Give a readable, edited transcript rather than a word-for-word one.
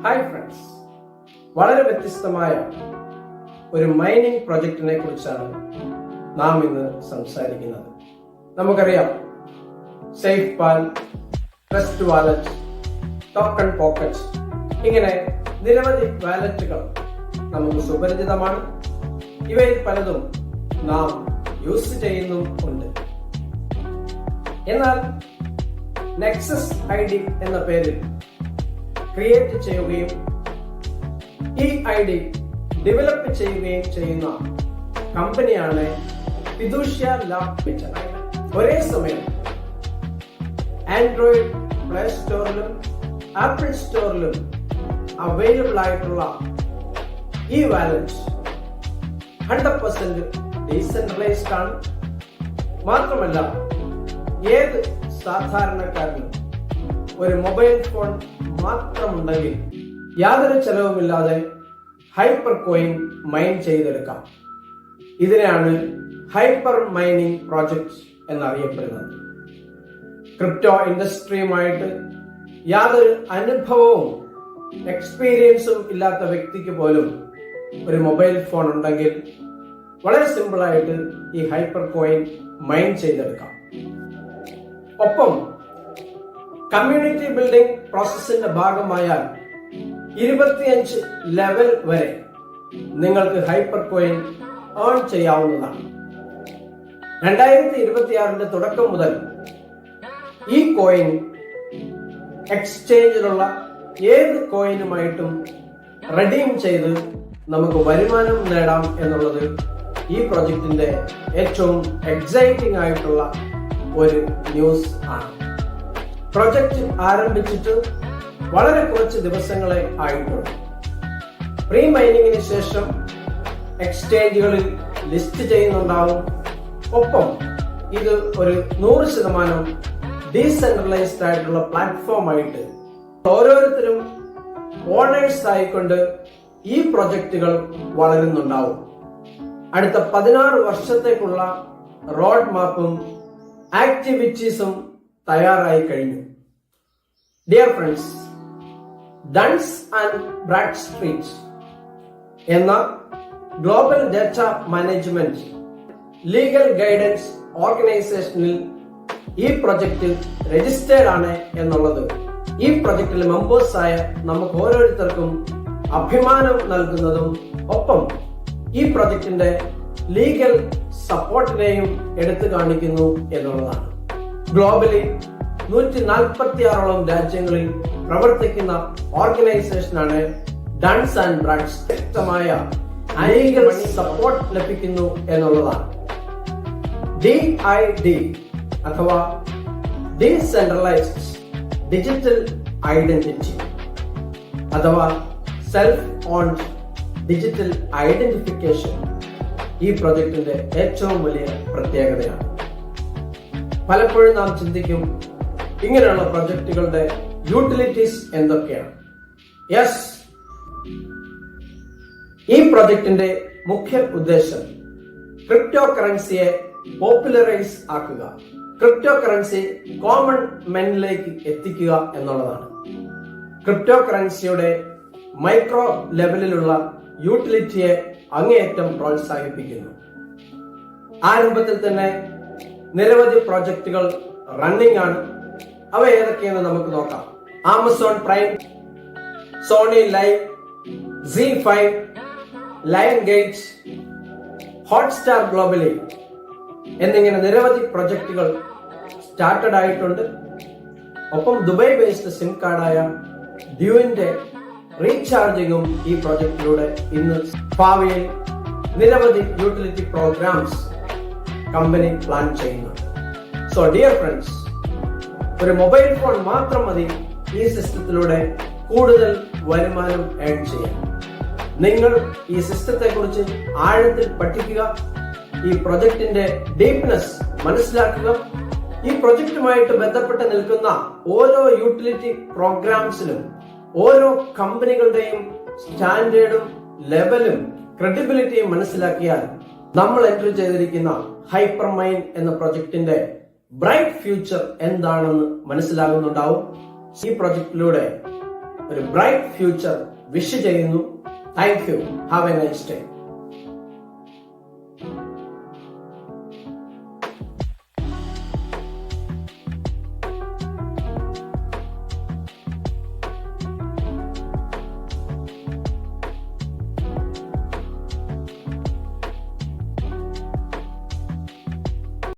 Hi friends, വളരെ വ്യത്യസ്തമായ ഒരു മൈനിങ് പ്രൊജക്റ്റിനെ കുറിച്ചാണ് നാം ഇന്ന് സംസാരിക്കുന്നത്. നമുക്കറിയാം, സേഫ് പാൽ, ട്രസ്റ്റ് വാലറ്റ്, ടോക്കൺ പോക്കറ്റ്, ഇങ്ങനെ നിരവധി വാലറ്റുകൾ നമുക്ക് സുപരിചിതമാണ്. ഇവയിൽ പലതും നാം യൂസ് ചെയ്യുന്നും ഉണ്ട്. എന്നാൽ നെക്സസ് ഐഡി എന്ന പേരിൽ ക്രിയേറ്റ് ചെയ്യുകയും ഈ ഐഡി ഡെവലപ്പ് ചെയ്യുകയും ചെയ്യുന്ന കമ്പനിയാണ് ഫിദൂഷ്യ ലാബ് ലിമിറ്റഡ്. ഒരേ സമയം ആൻഡ്രോയിഡ് പ്ലേ സ്റ്റോറിലും ആപ്പിൾ സ്റ്റോറിലും അവൈലബിൾ ആയിട്ടുള്ള ഈ വാലറ്റ് 100% ഡീസെൻട്രലൈസ്ഡ് ആണ്. മാത്രമല്ല, ഏത് സാധാരണക്കാരനും ഒരു മൊബൈൽ ഫോൺ മാത്രമുണ്ടെങ്കിൽ യാതൊരു ചെലവുമില്ലാതെ ഹൈപ്പർ കോയിൻ മൈൻ ചെയ്തെടുക്കാം. ഇതിനെയാണ് ഹൈപ്പർ മൈനിങ് പ്രോജക്റ്റ് എന്നറിയപ്പെടുന്നത്. ക്രിപ്റ്റോ ഇൻഡസ്ട്രിയുമായിട്ട് യാതൊരു അനുഭവവും എക്സ്പീരിയൻസും ഇല്ലാത്ത വ്യക്തിക്ക് പോലും ഒരു മൊബൈൽ ഫോൺ ഉണ്ടെങ്കിൽ വളരെ സിമ്പിളായിട്ട് ഈ ഹൈപ്പർ കോയിൻ മൈൻ ചെയ്തെടുക്കാം. ഒപ്പം കമ്മ്യൂണിറ്റി ബിൽഡിംഗ് പ്രോസസ്സിന്റെ ഭാഗമായാൽ 25 ലെവൽ വരെ നിങ്ങൾക്ക് ഹൈപ്പർ കോയിൻ ഏൺ ചെയ്യാവുന്നതാണ്. 2026 തുടക്കം മുതൽ ഈ കോയിൻ എക്സ്ചേഞ്ചിലുള്ള ഏത് കോയിനുമായിട്ടും റെഡീം ചെയ്ത് നമുക്ക് വരുമാനം നേടാം എന്നുള്ളത് ഈ പ്രൊജക്ടിന്റെ ഏറ്റവും എക്സൈറ്റിംഗ് ആയിട്ടുള്ള ഒരു ന്യൂസ് ആണ്. പ്രൊജക്ട് ആരംഭിച്ചിട്ട് വളരെ കുറച്ച് ദിവസങ്ങളെ ആയിട്ടുള്ളൂ. പ്രീ മൈനിങ്ങിന് ശേഷം എക്സ്ചേഞ്ചുകളിൽ ലിസ്റ്റ് ചെയ്യുന്നുണ്ടാവും. ഒപ്പം ഇത് ഒരു 100% ഡീസെൻട്രലൈസ്ഡ് ആയിട്ടുള്ള പ്ലാറ്റ്ഫോം ആയിട്ട് ഓരോരുത്തരും ഓണേഴ്സ് ആയിക്കൊണ്ട് ഈ പ്രൊജക്റ്റുകൾ വളരുന്നുണ്ടാവും. അടുത്ത 16 വർഷത്തേക്കുള്ള റോഡ് മാപ്പും ആക്ടിവിറ്റീസും തയ്യാറായി കഴിഞ്ഞു. ഡിയർ ഫ്രണ്ട്സ്, ഡൺസ് ആൻഡ് ബ്രാഡ്സ്ട്രീറ്റ് എന്ന global data management legal guidance ഓർഗനൈസേഷനിൽ ഈ പ്രൊജക്ട് രജിസ്റ്റേർഡ് ആണ് എന്നുള്ളത് ഈ പ്രൊജക്റ്റിലെ മെമ്പേഴ്സ് ആയ നമുക്ക് ഓരോരുത്തർക്കും അഭിമാനം നൽകുന്നതും ഒപ്പം ഈ പ്രൊജക്ടിന്റെ ലീഗൽ സപ്പോർട്ടിനെയും എടുത്തു കാണിക്കുന്നു എന്നുള്ളതാണ്. ഗ്ലോബലി 146ഓളം രാജ്യങ്ങളിൽ പ്രവർത്തിക്കുന്ന ഓർഗനൈസേഷനാണ് ഡൺസ് ആൻഡ് ബ്രാഡ്സ്. വ്യക്തമായ ലീഗൽ സപ്പോർട്ട് ലഭിക്കുന്നു എന്നുള്ളതാണ്. DID അഥവാ ഡീസെൻട്രലൈസ്ഡ് ഡിജിറ്റൽ ഐഡന്റിറ്റി അഥവാ സെൽഫ് ഓൺഡ് ഡിജിറ്റൽ ഐഡന്റിഫിക്കേഷൻ ഈ പ്രൊജക്ടിന്റെ ഏറ്റവും വലിയ പ്രത്യേകതയാണ്. പലപ്പോഴും നാം ചിന്തിക്കും, ഇങ്ങനെയുള്ള പ്രൊജക്ടുകളുടെ യൂട്ടിലിറ്റീസ് എന്തൊക്കെയാണ്? യെസ്, ഈ പ്രൊജക്ടിന്റെ മുഖ്യ ഉദ്ദേശം ക്രിപ്റ്റോ കറൻസിയെ പോപ്പുലറൈസ് ആക്കുക, ക്രിപ്റ്റോ കറൻസി കോമൺ മെനിലേക്ക് എത്തിക്കുക എന്നുള്ളതാണ്. ക്രിപ്റ്റോ കറൻസിയുടെ മൈക്രോ ലെവലിലുള്ള യൂട്ടിലിറ്റിയെ അങ്ങേയറ്റം പ്രോത്സാഹിപ്പിക്കുന്നു. ആരംഭത്തിൽ തന്നെ നിരവധി പ്രോജക്റ്റുകൾ റണ്ണിംഗ് ആണ്. അവ ഏതൊക്കെയെന്ന് നമുക്ക് നോക്കാം. Amazon Prime, Sony Liv, Z5, Lionsgate, Hotstar globally എന്നിങ്ങനെ നിരവധി പ്രൊജക്റ്റുകൾ സ്റ്റാർട്ടഡ് ആയിട്ടുണ്ട്. ഒപ്പം ദുബായ് ബേസ്ഡ് സിം കാർഡായ ഡ്യൂവിന്റെ റീചാർജിങ്ങും ഈ പ്രൊജക്റ്റിലൂടെ ഇന്ന് ഭാവിയിൽ നിരവധി യൂട്ടിലിറ്റി പ്രോഗ്രാംസ് കമ്പനി പ്ലാൻ ചെയ്യുന്നു. സോ ഡിയർ ഫ്രണ്ട്സ്, ഒരു മൊബൈൽ ഫോൺ മാത്രം മതി ഈ സിസ്റ്റത്തിലൂടെ കൂടുതൽ വരുമാനം ഏൺ ചെയ്യാൻ. നിങ്ങൾ ഈ സിസ്റ്റത്തെ കുറിച്ച് ആഴത്തിൽ പഠിക്കുക, ഈ പ്രൊജക്ടിന്റെ ഡീപ്നെസ് മനസ്സിലാക്കുക. ഈ പ്രൊജക്റ്റുമായിട്ട് ബന്ധപ്പെട്ട് നിൽക്കുന്ന ഓരോ യൂട്ടിലിറ്റി പ്രോഗ്രാംസിലും ഓരോ കമ്പനികളുടെയും സ്റ്റാൻഡേർഡും ലെവലും ക്രെഡിബിലിറ്റിയും മനസ്സിലാക്കിയാൽ നമ്മൾ എൻട്രി ചെയ്തിരിക്കുന്ന ഹൈപ്പർ മൈൻ എന്ന പ്രൊജക്ടിന്റെ ബ്രൈറ്റ് ഫ്യൂച്ചർ എന്താണെന്ന് മനസ്സിലാകുന്നുണ്ടാവും. ഈ പ്രൊജക്ടിലൂടെ ഒരു ബ്രൈറ്റ് ഫ്യൂച്ചർ വിഷ് ചെയ്യുന്നു. Thank you. Have A nice day.